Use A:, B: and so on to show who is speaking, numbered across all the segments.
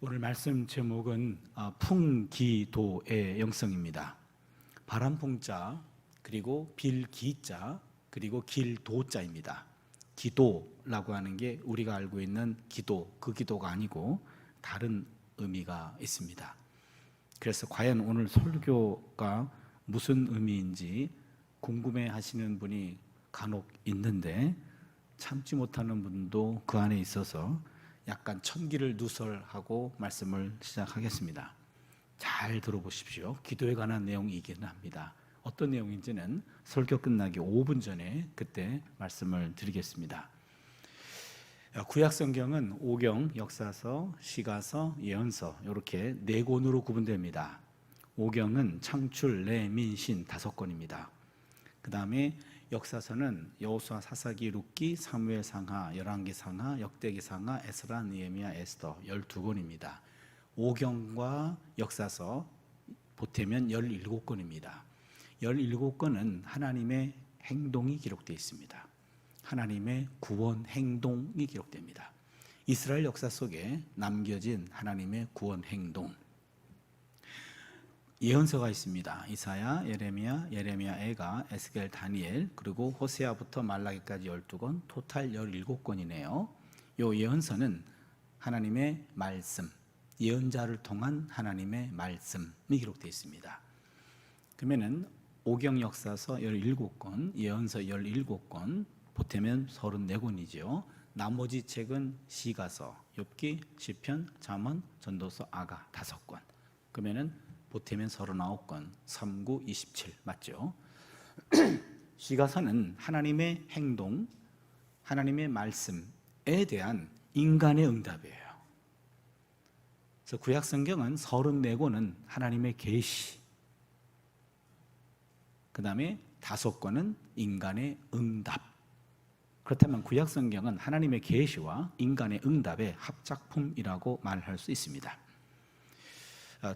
A: 오늘 말씀 제목은 풍기도의 영성입니다. 바람풍자, 그리고 빌기자, 그리고 길도자입니다. 기도라고 하는 게 우리가 알고 있는 기도, 그 기도가 아니고 다른 의미가 있습니다. 그래서 과연 오늘 설교가 무슨 의미인지 궁금해 하시는 분이 간혹 있는데 참지 못하는 분도 그 안에 있어서 약간 천기를 누설하고 말씀을 시작하겠습니다. 잘 들어보십시오. 기도에 관한 내용이긴 합니다. 어떤 내용인지는 설교 끝나기 5분 전에 그때 말씀을 드리겠습니다. 구약 성경은 오경, 역사서, 시가서, 예언서 이렇게 4권으로 구분됩니다. 오경은 창출, 레민, 신 5권입니다. 그 다음에 역사서는 여호수아, 사사기, 룻기, 사무엘 상하, 열왕기 상하, 역대기 상하, 에스라, 느헤미야, 에스더 12권입니다. 오경과 역사서 보태면 17권입니다. 17권은 하나님의 행동이 기록되어 있습니다. 하나님의 구원 행동이 기록됩니다. 이스라엘 역사 속에 남겨진 하나님의 구원 행동. 예언서가 있습니다. 이사야, 예레미야, 예레미야애가, 에스겔, 다니엘, 그리고 호세아부터 말라기까지 12권, 토탈 17권이네요. 이 예언서는 하나님의 말씀, 예언자를 통한 하나님의 말씀이 기록되어 있습니다. 그러면은 오경 역사서 17권, 예언서 17권, 보태면 34권이죠. 나머지 책은 시가서, 욥기, 시편, 잠언, 전도서, 아가 5권. 그러면은 보태면 39권, 39, 27 맞죠? 시가서는 하나님의 행동, 하나님의 말씀에 대한 인간의 응답이에요. 그래서 구약 성경은 34권은 하나님의 계시, 그 다음에 5권은 인간의 응답. 그렇다면 구약 성경은 하나님의 계시와 인간의 응답의 합작품이라고 말할 수 있습니다.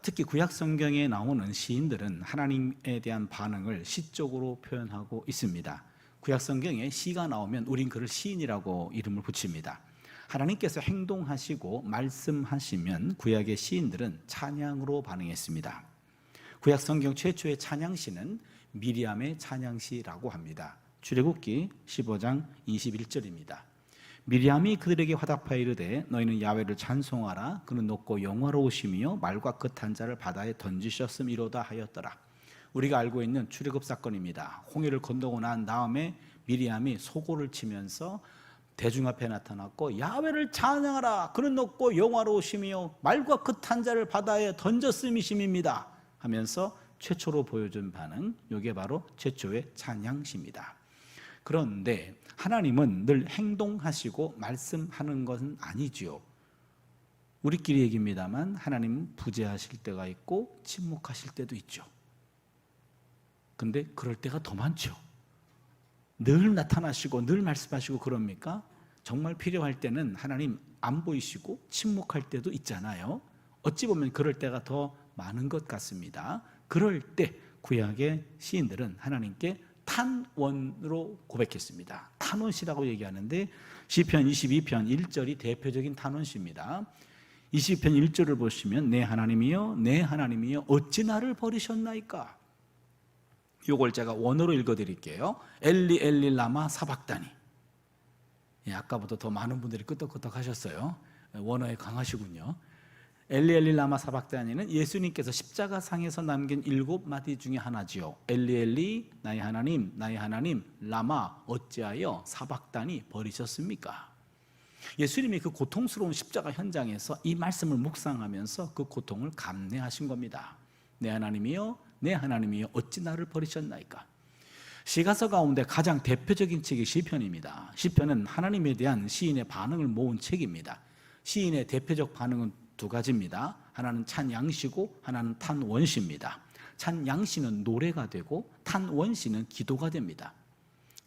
A: 특히 구약 성경에 나오는 시인들은 하나님에 대한 반응을 시적으로 표현하고 있습니다. 구약 성경에 시가 나오면 우린 그를 시인이라고 이름을 붙입니다. 하나님께서 행동하시고 말씀하시면 구약의 시인들은 찬양으로 반응했습니다. 구약 성경 최초의 찬양시는 미리암의 찬양시라고 합니다. 출애굽기 15장 21절입니다. 미리암이 그들에게 화답하여 이르되 너희는 야훼를 찬송하라. 그는 높고 영화로우시며 말과 끝한 자를 바다에 던지셨음이로다 하였더라. 우리가 알고 있는 출애굽 사건입니다. 홍해를 건너고 난 다음에 미리암이 소고를 치면서 대중 앞에 나타났고 야훼를 찬양하라. 그는 높고 영화로우시며 말과 끝한 자를 바다에 던졌음이심입니다 하면서 최초로 보여준 반응, 이게 바로 최초의 찬양시입니다. 그런데 하나님은 늘 행동하시고 말씀하는 것은 아니지요. 우리끼리 얘기입니다만 하나님은 부재하실 때가 있고 침묵하실 때도 있죠. 근데 그럴 때가 더 많죠. 늘 나타나시고 늘 말씀하시고 그럽니까? 정말 필요할 때는 하나님 안 보이시고 침묵할 때도 있잖아요. 어찌 보면 그럴 때가 더 많은 것 같습니다. 그럴 때 구약의 시인들은 하나님께 탄원으로 고백했습니다. 탄원시라고 얘기하는데 시편 22편 1절이 대표적인 탄원시입니다. 22편 1절을 보시면 내 하나님이여 내 하나님이여 어찌 나를 버리셨나이까. 이걸 제가 원어로 읽어드릴게요. 엘리 엘리 라마 사박다니. 아까보다 더 많은 분들이 끄떡끄떡 하셨어요. 원어에 강하시군요. 엘리 엘리 라마 사박다니는 예수님께서 십자가상에서 남긴 7마디 중에 하나지요. 엘리 엘리 나의 하나님 라마 어찌하여 사박다니 버리셨습니까? 예수님이 그 고통스러운 십자가 현장에서 이 말씀을 묵상하면서 그 고통을 감내하신 겁니다. 내 하나님이여 어찌 나를 버리셨나이까. 시가서 가운데 가장 대표적인 책이 시편입니다. 시편은 하나님에 대한 시인의 반응을 모은 책입니다. 시인의 대표적 반응은 2가지입니다. 하나는 찬양시고 하나는 탄원시입니다. 찬양시는 노래가 되고 탄원시는 기도가 됩니다.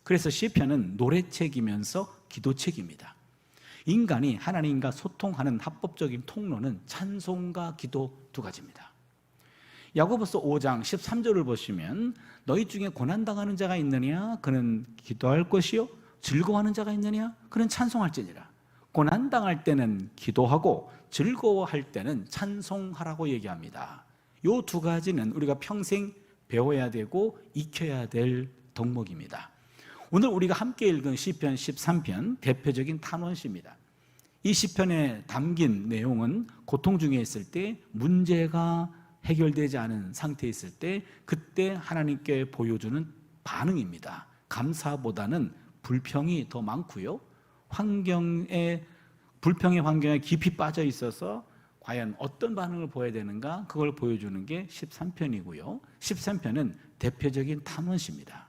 A: 그래서 시편은 노래책이면서 기도책입니다. 인간이 하나님과 소통하는 합법적인 통로는 찬송과 기도 2가지입니다. 야고보서 5장 13절을 보시면 너희 중에 고난당하는 자가 있느냐 그는 기도할 것이요 즐거워하는 자가 있느냐 그는 찬송할지니라. 고난 고난당할 때는 기도하고 즐거워할 때는 찬송하라고 얘기합니다. 이 두 가지는 우리가 평생 배워야 되고 익혀야 될 덕목입니다. 오늘 우리가 함께 읽은 시편 13편 대표적인 탄원시입니다. 이 시편에 담긴 내용은 고통 중에 있을 때, 문제가 해결되지 않은 상태에 있을 때 그때 하나님께 보여주는 반응입니다. 감사보다는 불평이 더 많고요, 불평의 환경에 깊이 빠져 있어서 과연 어떤 반응을 보여야 되는가, 그걸 보여주는 게 13편이고요 13편은 대표적인 탄원시입니다.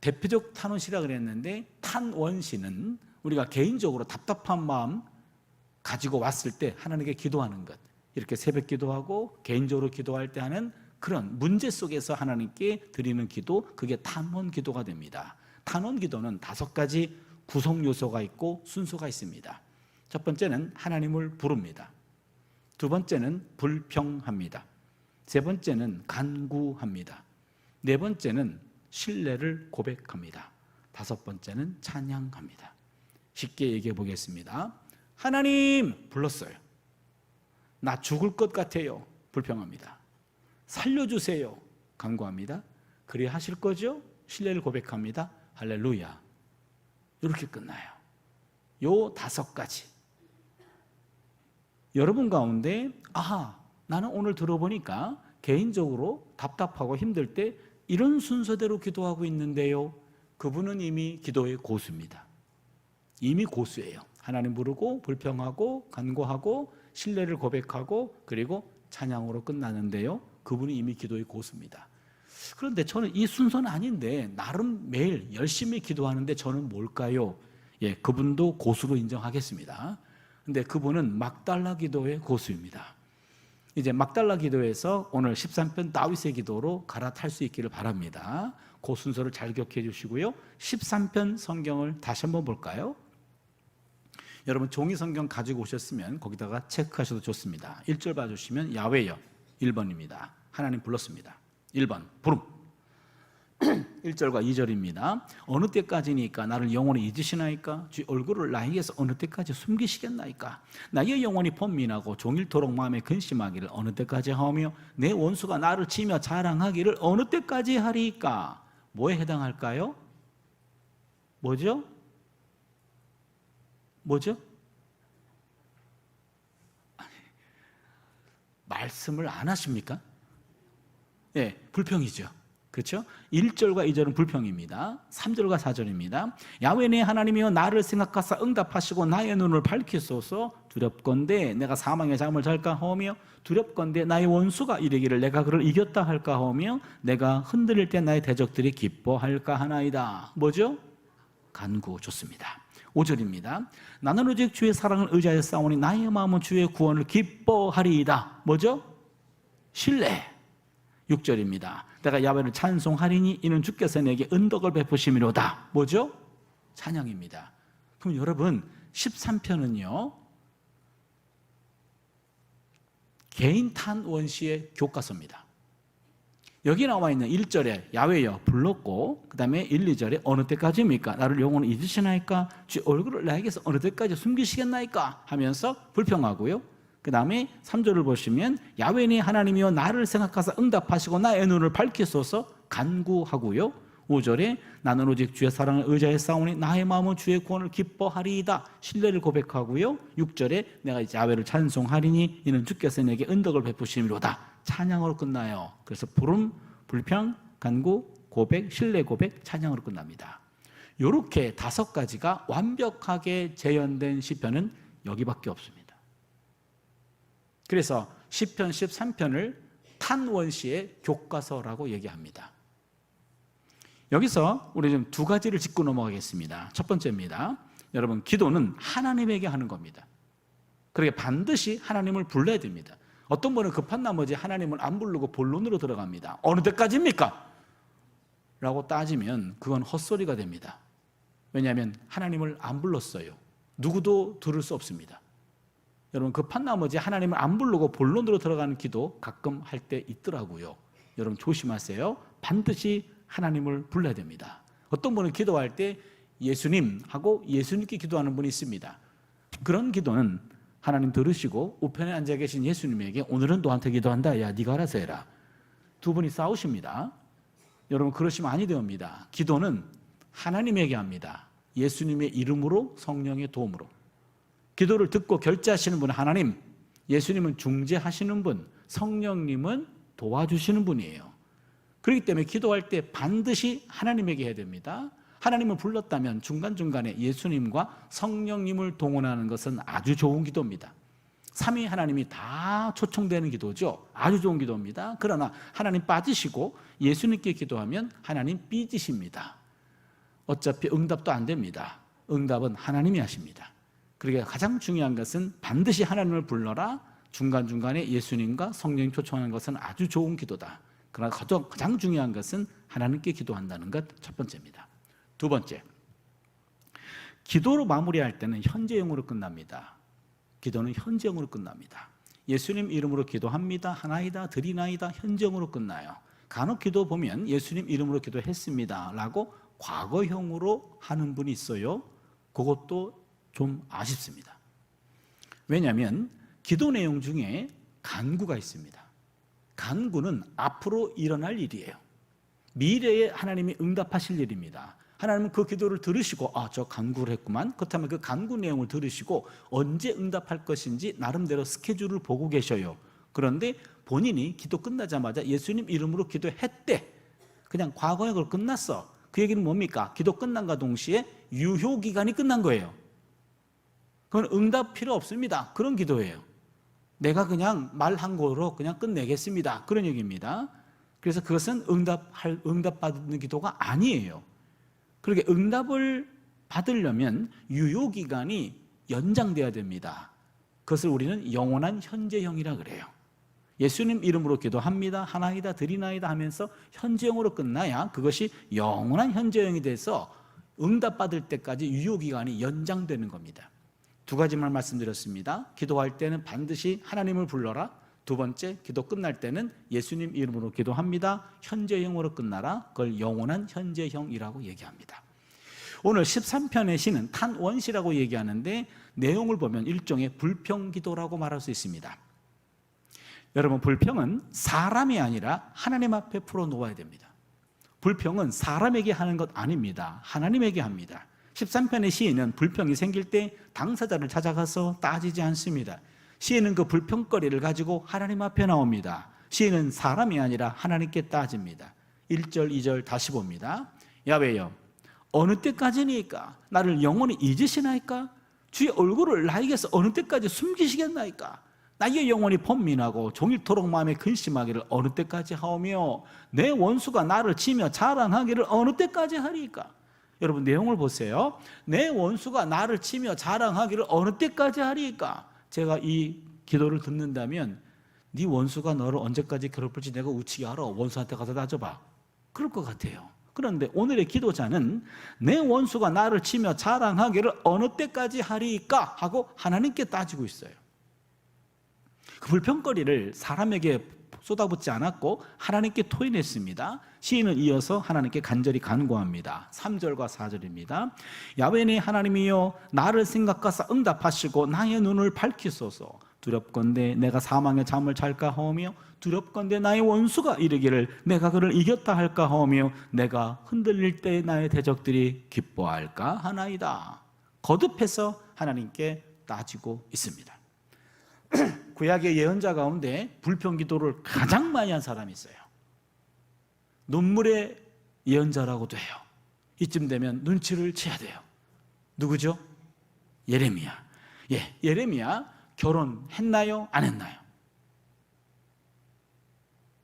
A: 대표적 탄원시라 그랬는데, 탄원시는 우리가 개인적으로 답답한 마음 가지고 왔을 때 하나님께 기도하는 것, 이렇게 새벽 기도하고 개인적으로 기도할 때 하는 그런 문제 속에서 하나님께 드리는 기도, 그게 탄원 기도가 됩니다. 탄원 기도는 5가지 구성 요소가 있고 순서가 있습니다. 첫 번째는 하나님을 부릅니다. 두 번째는 불평합니다. 세 번째는 간구합니다. 네 번째는 신뢰를 고백합니다. 5번째는 찬양합니다. 쉽게 얘기해 보겠습니다. 하나님 불렀어요. 나 죽을 것 같아요. 불평합니다. 살려주세요. 간구합니다. 그리 하실 거죠? 신뢰를 고백합니다. 할렐루야. 이렇게 끝나요. 요 5가지. 여러분 가운데 나는 오늘 들어보니까 개인적으로 답답하고 힘들 때 이런 순서대로 기도하고 있는데요, 그분은 이미 기도의 고수입니다. 이미 고수예요. 하나님 부르고 불평하고 간구하고 신뢰를 고백하고 그리고 찬양으로 끝나는데요, 그분이 이미 기도의 고수입니다. 그런데 저는 이 순서는 아닌데 나름 매일 열심히 기도하는데 저는 뭘까요? 그분도 고수로 인정하겠습니다. 근데 그분은 막달라 기도의 고수입니다. 이제 막달라 기도에서 오늘 13편 다윗의 기도로 갈아탈 수 있기를 바랍니다. 그 순서를 잘 기억해 주시고요, 13편 성경을 다시 한번 볼까요? 여러분 종이 성경 가지고 오셨으면 거기다가 체크하셔도 좋습니다. 1절 봐주시면 야훼여 1번입니다. 하나님 불렀습니다. 1번 부름. 1절과 2절입니다. 어느 때까지니까 나를 영원히 잊으시나이까? 주 얼굴을 나에게서 어느 때까지 숨기시겠나이까? 나의 영혼이 번민하고 종일토록 마음에 근심하기를 어느 때까지 하며 내 원수가 나를 치며 자랑하기를 어느 때까지 하리까? 뭐에 해당할까요? 뭐죠? 말씀을 안 하십니까? 불평이죠. 그렇죠? 1절과 2절은 불평입니다. 3절과 4절입니다. 야훼 내 하나님이여 나를 생각하사 응답하시고 나의 눈을 밝히소서. 두렵건대 내가 사망의 잠을 잘까 하며 두렵건대 나의 원수가 이르기를 내가 그를 이겼다 할까 하며 내가 흔들릴 때 나의 대적들이 기뻐할까 하나이다. 뭐죠? 간구. 좋습니다. 5절입니다. 나는 오직 주의 사랑을 의지하여 싸우니 나의 마음은 주의 구원을 기뻐하리이다. 뭐죠? 신뢰. 6절입니다. 내가 야훼를 찬송하리니 이는 주께서 내게 은덕을 베푸심이로다. 뭐죠? 찬양입니다. 그럼 여러분 13편은요 개인 탄원시의 교과서입니다. 여기 나와 있는 1절에 야훼여 불렀고 그 다음에 1, 2절에 어느 때까지입니까? 나를 영원히 잊으시나이까? 주 얼굴을 나에게서 어느 때까지 숨기시겠나이까? 하면서 불평하고요. 그 다음에 3절을 보시면 야훼 내 하나님이여 나를 생각하사 응답하시고 나의 눈을 밝히소서. 간구하고요. 5절에 나는 오직 주의 사랑을 의지하여 싸우니 나의 마음은 주의 구원을 기뻐하리이다. 신뢰를 고백하고요. 6절에 내가 이제 야훼를 찬송하리니 이는 주께서 내게 은덕을 베푸심이로다. 찬양으로 끝나요. 그래서 부름, 불평, 간구, 고백, 신뢰 고백, 찬양으로 끝납니다. 이렇게 5가지가 완벽하게 재현된 시편은 여기밖에 없습니다. 그래서 시편 13편을 탄원시의 교과서라고 얘기합니다. 여기서 우리 좀 2가지를 짚고 넘어가겠습니다. 첫 번째입니다. 여러분 기도는 하나님에게 하는 겁니다. 그러니까 반드시 하나님을 불러야 됩니다. 어떤 분은 급한 나머지 하나님을 안 부르고 본론으로 들어갑니다. 어느 때까지입니까? 라고 따지면 그건 헛소리가 됩니다. 왜냐하면 하나님을 안 불렀어요. 누구도 들을 수 없습니다. 여러분 급한 나머지 하나님을 안 부르고 본론으로 들어가는 기도 가끔 할 때 있더라고요. 여러분 조심하세요. 반드시 하나님을 불러야 됩니다. 어떤 분은 기도할 때 예수님 하고 예수님께 기도하는 분이 있습니다. 그런 기도는 하나님 들으시고 우편에 앉아 계신 예수님에게 오늘은 너한테 기도한다. 야, 네가 알아서 해라. 두 분이 싸우십니다. 여러분, 그러시면 아니 되옵니다. 기도는 하나님에게 합니다. 예수님의 이름으로, 성령의 도움으로. 기도를 듣고 결제하시는 분은 하나님, 예수님은 중재하시는 분, 성령님은 도와주시는 분이에요. 그렇기 때문에 기도할 때 반드시 하나님에게 해야 됩니다. 하나님을 불렀다면 중간중간에 예수님과 성령님을 동원하는 것은 아주 좋은 기도입니다. 삼위 하나님이 다 초청되는 기도죠. 아주 좋은 기도입니다. 그러나 하나님 빠지시고 예수님께 기도하면 하나님 삐지십니다. 어차피 응답도 안 됩니다. 응답은 하나님이 하십니다. 그러니까 가장 중요한 것은 반드시 하나님을 불러라. 중간중간에 예수님과 성령님 초청하는 것은 아주 좋은 기도다. 그러나 가장 중요한 것은 하나님께 기도한다는 것, 첫 번째입니다. 두 번째, 기도로 마무리할 때는 현재형으로 끝납니다. 기도는 현재형으로 끝납니다. 예수님 이름으로 기도합니다. 하나이다, 드리나이다, 현재형으로 끝나요. 간혹 기도 보면 예수님 이름으로 기도했습니다 라고 과거형으로 하는 분이 있어요. 그것도 좀 아쉽습니다. 왜냐하면 기도 내용 중에 간구가 있습니다. 간구는 앞으로 일어날 일이에요. 미래에 하나님이 응답하실 일입니다. 하나님은 그 기도를 들으시고 저 간구를 했구만. 그렇다면 그 간구 내용을 들으시고 언제 응답할 것인지 나름대로 스케줄을 보고 계셔요. 그런데 본인이 기도 끝나자마자 예수님 이름으로 기도했대. 그냥 과거형으로 끝났어. 그 얘기는 뭡니까? 기도 끝난과 동시에 유효기간이 끝난 거예요. 그건 응답 필요 없습니다. 그런 기도예요. 내가 그냥 말한 거로 그냥 끝내겠습니다. 그런 얘기입니다. 그래서 그것은 응답받는 기도가 아니에요. 그렇게 응답을 받으려면 유효기간이 연장돼야 됩니다. 그것을 우리는 영원한 현재형이라 그래요. 예수님 이름으로 기도합니다. 하나이다, 드리나이다 하면서 현재형으로 끝나야 그것이 영원한 현재형이 돼서 응답받을 때까지 유효기간이 연장되는 겁니다. 두 가지만 말씀드렸습니다. 기도할 때는 반드시 하나님을 불러라. 두 번째, 기도 끝날 때는 예수님 이름으로 기도합니다. 현재형으로 끝나라. 그걸 영원한 현재형이라고 얘기합니다. 오늘 13편의 시는 탄원시라고 얘기하는데 내용을 보면 일종의 불평기도라고 말할 수 있습니다. 여러분, 불평은 사람이 아니라 하나님 앞에 풀어놓아야 됩니다. 불평은 사람에게 하는 것 아닙니다. 하나님에게 합니다. 13편의 시인은 불평이 생길 때 당사자를 찾아가서 따지지 않습니다. 시인은 그 불평거리를 가지고 하나님 앞에 나옵니다. 시인은 사람이 아니라 하나님께 따집니다. 1절, 2절 다시 봅니다. 야훼여, 어느 때까지니까 나를 영원히 잊으시나이까? 주의 얼굴을 나에게서 어느 때까지 숨기시겠나이까? 나의 영혼이 번민하고 종일토록 마음에 근심하기를 어느 때까지 하오며 내 원수가 나를 치며 자랑하기를 어느 때까지 하리까? 여러분, 내용을 보세요. 내 원수가 나를 치며 자랑하기를 어느 때까지 하리까? 제가 이 기도를 듣는다면 네 원수가 너를 언제까지 괴롭힐지 내가 우치게 알아. 원수한테 가서 따져봐. 그럴 것 같아요. 그런데 오늘의 기도자는 내 원수가 나를 치며 자랑하기를 어느 때까지 하리까? 하고 하나님께 따지고 있어요. 그 불평거리를 사람에게 쏟아붓지 않았고 하나님께 토해냈습니다. 시인은 이어서 하나님께 간절히 간구합니다. 3절과 4절입니다. 야훼네 하나님이여, 나를 생각하사 응답하시고 나의 눈을 밝히소서. 두렵건대 내가 사망의 잠을 잘까 하오며 두렵건대 나의 원수가 이르기를 내가 그를 이겼다 할까 하오며 내가 흔들릴 때 나의 대적들이 기뻐할까 하나이다. 거듭해서 하나님께 따지고 있습니다. 구약의 예언자 가운데 불평기도를 가장 많이 한 사람이 있어요. 눈물의 예언자라고도 해요. 이쯤 되면 눈치를 채야 돼요. 누구죠? 예레미야. 예레미야 결혼했나요? 안 했나요?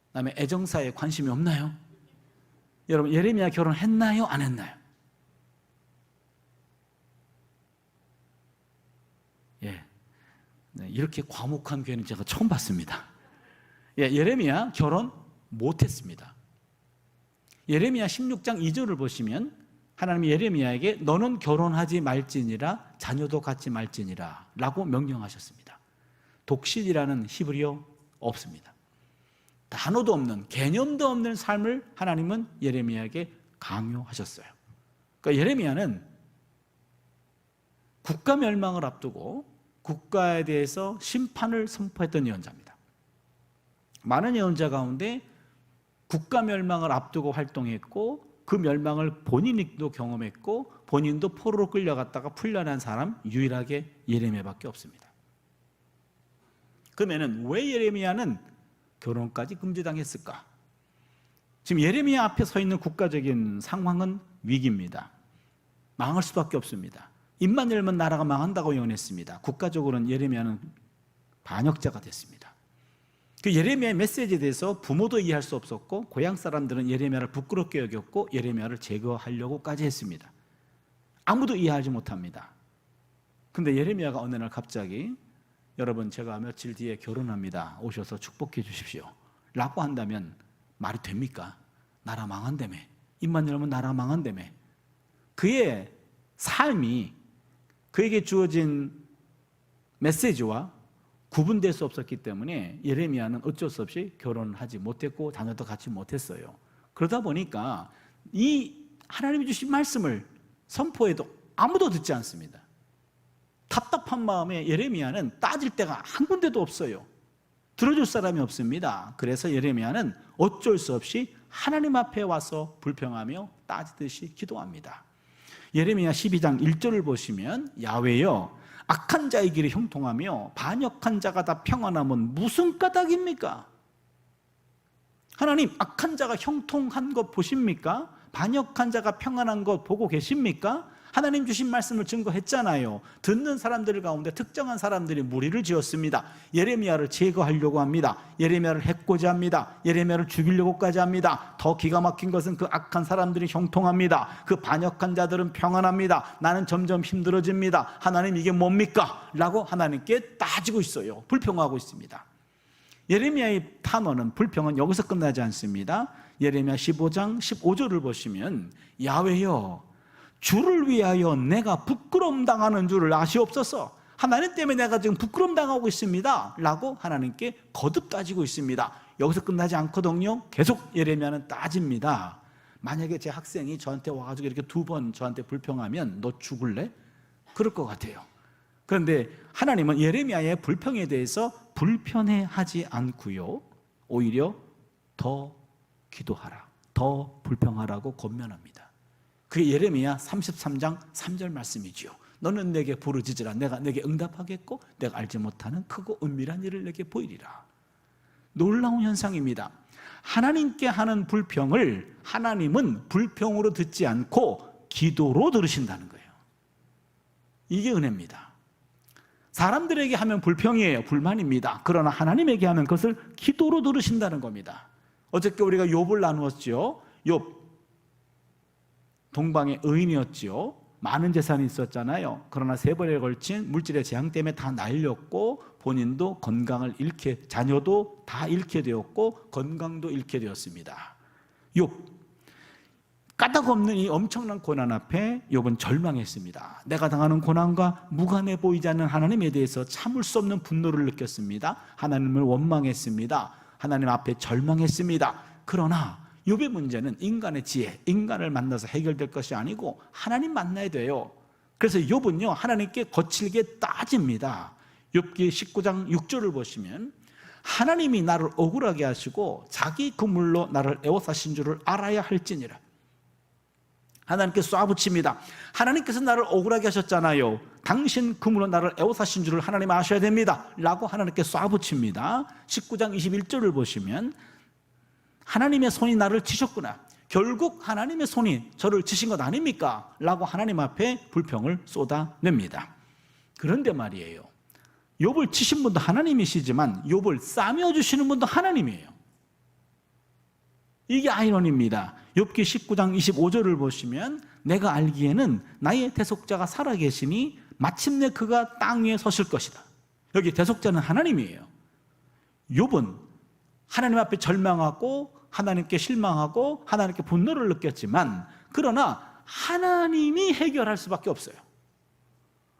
A: 그다음에 애정사에 관심이 없나요? 여러분, 예레미야 결혼했나요? 안 했나요? 이렇게 과묵한 교회는 제가 처음 봤습니다. 예레미야 결혼 못했습니다. 예레미야 16장 2절을 보시면 하나님이 예레미야에게 너는 결혼하지 말지니라 자녀도 갖지 말지니라 라고 명령하셨습니다. 독실이라는 히브리어 없습니다. 단어도 없는, 개념도 없는 삶을 하나님은 예레미야에게 강요하셨어요. 그러니까 예레미야는 국가 멸망을 앞두고 국가에 대해서 심판을 선포했던 예언자입니다. 많은 예언자 가운데 국가 멸망을 앞두고 활동했고 그 멸망을 본인도 경험했고 본인도 포로로 끌려갔다가 풀려난 사람 유일하게 예레미야밖에 없습니다. 그러면 왜 예레미야는 결혼까지 금지당했을까? 지금 예레미야 앞에 서 있는 국가적인 상황은 위기입니다. 망할 수밖에 없습니다. 입만 열면 나라가 망한다고 예언했습니다. 국가적으로는 예레미야는 반역자가 됐습니다. 그 예레미야의 메시지에 대해서 부모도 이해할 수 없었고 고향 사람들은 예레미야를 부끄럽게 여겼고 예레미야를 제거하려고까지 했습니다. 아무도 이해하지 못합니다. 근데 예레미야가 어느 날 갑자기 여러분 제가 며칠 뒤에 결혼합니다. 오셔서 축복해 주십시오 라고 한다면 말이 됩니까? 나라 망한다며. 입만 열면 나라 망한다며. 그의 삶이 그에게 주어진 메시지와 구분될 수 없었기 때문에 예레미야는 어쩔 수 없이 결혼하지 못했고 자녀도 갖지 못했어요. 그러다 보니까 이 하나님이 주신 말씀을 선포해도 아무도 듣지 않습니다. 답답한 마음에 예레미야는 따질 데가 한 군데도 없어요. 들어줄 사람이 없습니다. 그래서 예레미야는 어쩔 수 없이 하나님 앞에 와서 불평하며 따지듯이 기도합니다. 예레미야 12장 1절을 보시면 야훼여 악한 자의 길에 형통하며 반역한 자가 다 평안함은 무슨 까닭입니까? 하나님, 악한 자가 형통한 것 보십니까? 반역한 자가 평안한 것 보고 계십니까? 하나님 주신 말씀을 증거했잖아요. 듣는 사람들 가운데 특정한 사람들이 무리를 지었습니다. 예레미야를 제거하려고 합니다. 예레미야를 해코지 합니다. 예레미야를 죽이려고까지 합니다. 더 기가 막힌 것은 그 악한 사람들이 형통합니다. 그 반역한 자들은 평안합니다. 나는 점점 힘들어집니다. 하나님 이게 뭡니까? 라고 하나님께 따지고 있어요. 불평하고 있습니다. 예레미야의 탄원은, 불평은 여기서 끝나지 않습니다. 예레미야 15장 15절을 보시면 야훼여 주를 위하여 내가 부끄러움 당하는 줄을 아시옵소서. 하나님 때문에 내가 지금 부끄러움 당하고 있습니다 라고 하나님께 거듭 따지고 있습니다. 여기서 끝나지 않거든요. 계속 예레미야는 따집니다. 만약에 제 학생이 저한테 와가지고 이렇게 2번 저한테 불평하면 너 죽을래? 그럴 것 같아요. 그런데 하나님은 예레미야의 불평에 대해서 불편해하지 않고요, 오히려 더 기도하라, 더 불평하라고 권면합니다. 그게 예레미야 33장 3절 말씀이지요. 너는 내게 부르짖으라. 내가 내게 응답하겠고 내가 알지 못하는 크고 은밀한 일을 내게 보이리라. 놀라운 현상입니다. 하나님께 하는 불평을 하나님은 불평으로 듣지 않고 기도로 들으신다는 거예요. 이게 은혜입니다. 사람들에게 하면 불평이에요, 불만입니다. 그러나 하나님에게 하면 그것을 기도로 들으신다는 겁니다. 어저께 우리가 욥을 나누었죠. 욥 동방의 의인이었지요. 많은 재산이 있었잖아요. 그러나 3번에 걸친 물질의 재앙 때문에 다 날렸고 본인도 건강을 잃게, 자녀도 다 잃게 되었고 건강도 잃게 되었습니다. 욥, 까닭 없는 이 엄청난 고난 앞에 욥은 절망했습니다. 내가 당하는 고난과 무관해 보이지 않는 하나님에 대해서 참을 수 없는 분노를 느꼈습니다. 하나님을 원망했습니다. 하나님 앞에 절망했습니다. 그러나 욥의 문제는 인간의 지혜, 인간을 만나서 해결될 것이 아니고 하나님 만나야 돼요. 그래서 욥은요, 하나님께 거칠게 따집니다. 욥기 19장 6절을 보시면 하나님이 나를 억울하게 하시고 자기 그물로 나를 에워싸신 줄을 알아야 할지니라. 하나님께 쏴붙입니다. 하나님께서 나를 억울하게 하셨잖아요. 당신 그물로 나를 에워싸신 줄을 하나님 아셔야 됩니다 라고 하나님께 쏴붙입니다. 19장 21절을 보시면 하나님의 손이 나를 치셨구나. 결국 하나님의 손이 저를 치신 것 아닙니까? 라고 하나님 앞에 불평을 쏟아냅니다. 그런데 말이에요, 욥을 치신 분도 하나님이시지만 욥을 싸매어 주시는 분도 하나님이에요. 이게 아이러니입니다. 욥기 19장 25절을 보시면 내가 알기에는 나의 대속자가 살아계시니 마침내 그가 땅 위에 서실 것이다. 여기 대속자는 하나님이에요. 욥은 하나님 앞에 절망하고 하나님께 실망하고 하나님께 분노를 느꼈지만 그러나 하나님이 해결할 수밖에 없어요.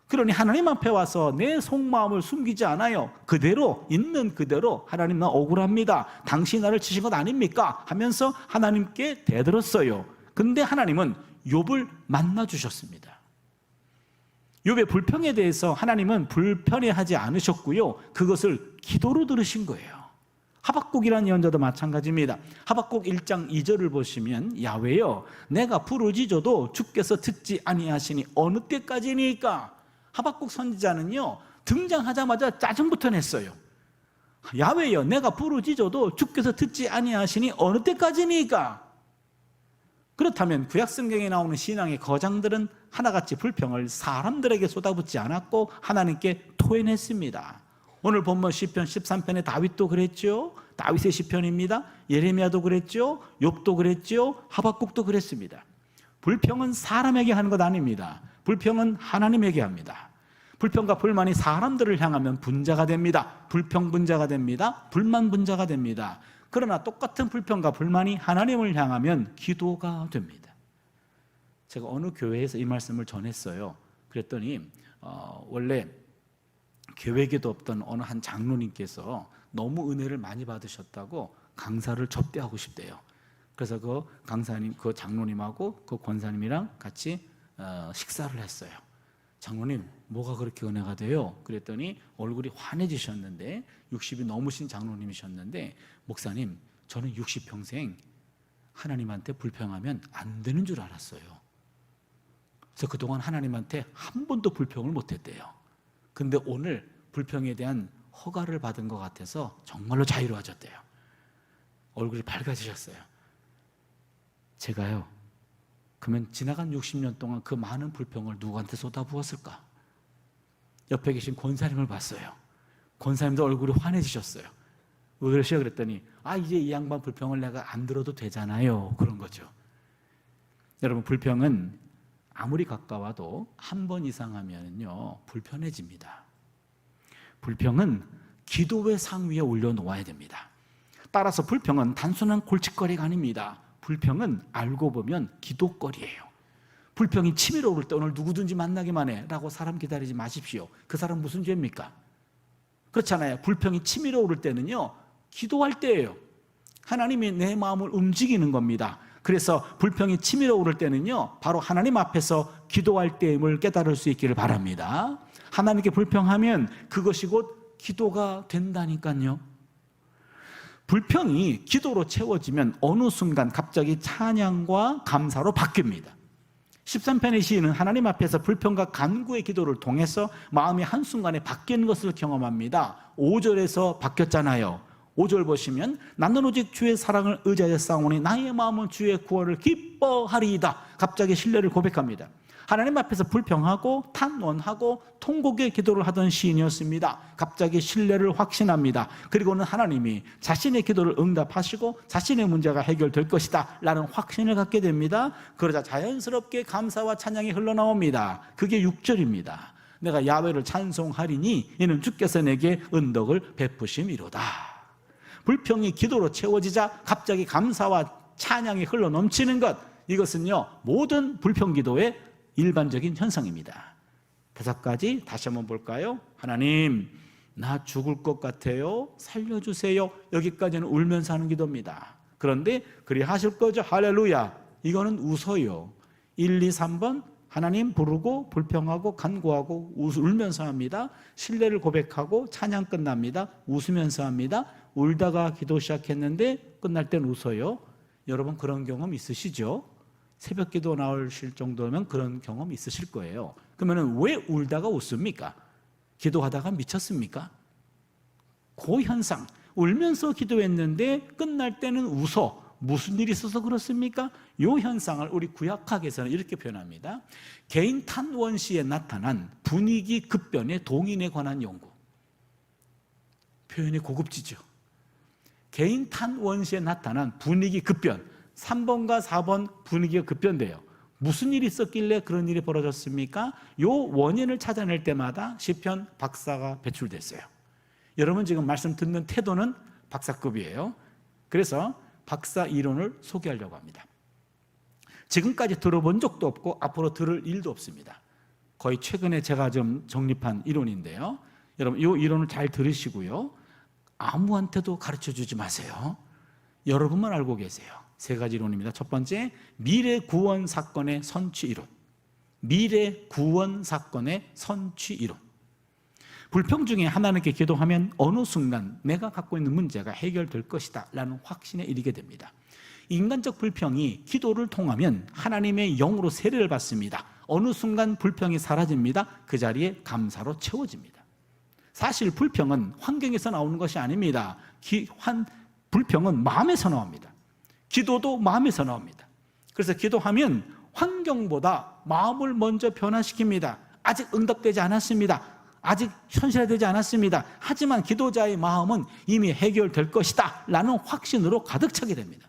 A: 그러니 하나님 앞에 와서 내 속마음을 숨기지 않아요. 그대로 있는 그대로 하나님 나 억울합니다. 당신이 나를 치신 것 아닙니까? 하면서 하나님께 대들었어요. 근데 하나님은 욥을 만나 주셨습니다. 욥의 불평에 대해서 하나님은 불편해하지 않으셨고요, 그것을 기도로 들으신 거예요. 하박국이라는 예언자도 마찬가지입니다. 하박국 1장 2절을 보시면 야훼여 내가 부르짖어도 주께서 듣지 아니하시니 어느 때까지니까. 하박국 선지자는요, 등장하자마자 짜증부터 냈어요. 야훼여 내가 부르짖어도 주께서 듣지 아니하시니 어느 때까지니까. 그렇다면 구약성경에 나오는 신앙의 거장들은 하나같이 불평을 사람들에게 쏟아붓지 않았고 하나님께 토해냈습니다. 오늘 본문 시편 13편에 다윗도 그랬죠. 다윗의 시편입니다. 예레미야도 그랬죠. 욥도 그랬죠. 하박국도 그랬습니다. 불평은 사람에게 하는 것 아닙니다. 불평은 하나님에게 합니다. 불평과 불만이 사람들을 향하면 분자가 됩니다. 불평 분자가 됩니다. 불만 분자가 됩니다. 그러나 똑같은 불평과 불만이 하나님을 향하면 기도가 됩니다. 제가 어느 교회에서 이 말씀을 전했어요. 그랬더니 원래 계획에도 없던 어느 한 장로님께서 너무 은혜를 많이 받으셨다고 강사를 접대하고 싶대요. 그래서 그 강사님, 그 장로님하고 그 권사님이랑 같이 식사를 했어요. 장로님, 뭐가 그렇게 은혜가 돼요? 그랬더니 얼굴이 환해지셨는데, 60이 넘으신 장로님이셨는데, 목사님, 저는 60평생 하나님한테 불평하면 안 되는 줄 알았어요. 그래서 그동안 하나님한테 한 번도 불평을 못했대요. 근데 오늘 불평에 대한 허가를 받은 것 같아서 정말로 자유로워졌대요. 얼굴이 밝아지셨어요. 제가요, 그러면 지나간 60년 동안 그 많은 불평을 누구한테 쏟아부었을까? 옆에 계신 권사님을 봤어요. 권사님도 얼굴이 환해지셨어요. 왜 그러시요? 그랬더니 이제 이 양반 불평을 내가 안 들어도 되잖아요. 그런 거죠. 여러분, 불평은 아무리 가까워도 한 번 이상 하면요 불편해집니다. 불평은 기도의 상 위에 올려놓아야 됩니다. 따라서 불평은 단순한 골칫거리가 아닙니다. 불평은 알고 보면 기도거리예요. 불평이 치밀어 오를 때 오늘 누구든지 만나기만 해 라고 사람 기다리지 마십시오. 그 사람 무슨 죄입니까? 그렇잖아요. 불평이 치밀어 오를 때는요 기도할 때예요. 하나님이 내 마음을 움직이는 겁니다. 그래서 불평이 치밀어 오를 때는요 바로 하나님 앞에서 기도할 때임을 깨달을 수 있기를 바랍니다. 하나님께 불평하면 그것이 곧 기도가 된다니까요. 불평이 기도로 채워지면 어느 순간 갑자기 찬양과 감사로 바뀝니다. 13편의 시인은 하나님 앞에서 불평과 간구의 기도를 통해서 마음이 한순간에 바뀌는 것을 경험합니다. 5절에서 바뀌었잖아요. 5절 보시면 나는 오직 주의 사랑을 의지하여 싸우니 나의 마음은 주의 구원을 기뻐하리이다. 갑자기 신뢰를 고백합니다. 하나님 앞에서 불평하고 탄원하고 통곡의 기도를 하던 시인이었습니다. 갑자기 신뢰를 확신합니다. 그리고는 하나님이 자신의 기도를 응답하시고 자신의 문제가 해결될 것이다 라는 확신을 갖게 됩니다. 그러자 자연스럽게 감사와 찬양이 흘러나옵니다. 그게 6절입니다. 내가 야훼를 찬송하리니 이는 주께서 내게 은덕을 베푸심이로다. 불평이 기도로 채워지자 갑자기 감사와 찬양이 흘러넘치는 것, 이것은요 모든 불평 기도의 일반적인 현상입니다. 5가지 다시 한번 볼까요? 하나님, 나 죽을 것 같아요. 살려주세요. 여기까지는 울면서 하는 기도입니다. 그런데 그리 하실 거죠? 할렐루야. 이거는 웃어요. 1, 2, 3번 하나님 부르고 불평하고 간구하고 울면서 합니다. 신뢰를 고백하고 찬양 끝납니다. 웃으면서 합니다. 울다가 기도 시작했는데 끝날 땐 웃어요. 여러분 그런 경험 있으시죠? 새벽 기도 나오실 정도면 그런 경험 있으실 거예요. 그러면 왜 울다가 웃습니까? 기도하다가 미쳤습니까? 그 현상, 울면서 기도했는데 끝날 때는 웃어. 무슨 일이 있어서 그렇습니까? 이 현상을 우리 구약학에서는 이렇게 표현합니다. 개인 탄원 시에 나타난 분위기 급변의 동인에 관한 연구. 표현이 고급지죠. 개인 탄원 시에 나타난 분위기 급변. 3번과 4번 분위기가 급변돼요. 무슨 일이 있었길래 그런 일이 벌어졌습니까? 이 원인을 찾아낼 때마다 시편 박사가 배출됐어요. 여러분 지금 말씀 듣는 태도는 박사급이에요. 그래서 박사 이론을 소개하려고 합니다. 지금까지 들어본 적도 없고 앞으로 들을 일도 없습니다. 거의 최근에 제가 좀 정립한 이론인데요. 여러분 이 이론을 잘 들으시고요. 아무한테도 가르쳐주지 마세요. 여러분만 알고 계세요. 3가지 이론입니다. 첫 번째, 미래 구원 사건의 선취 이론. 미래 구원 사건의 선취 이론. 불평 중에 하나님께 기도하면 어느 순간 내가 갖고 있는 문제가 해결될 것이다 라는 확신에 이르게 됩니다. 인간적 불평이 기도를 통하면 하나님의 영으로 세례를 받습니다. 어느 순간 불평이 사라집니다. 그 자리에 감사로 채워집니다. 사실 불평은 환경에서 나오는 것이 아닙니다. 불평은 마음에서 나옵니다. 기도도 마음에서 나옵니다. 그래서 기도하면 환경보다 마음을 먼저 변화시킵니다. 아직 응답되지 않았습니다. 아직 현실화되지 않았습니다. 하지만 기도자의 마음은 이미 해결될 것이다 라는 확신으로 가득 차게 됩니다.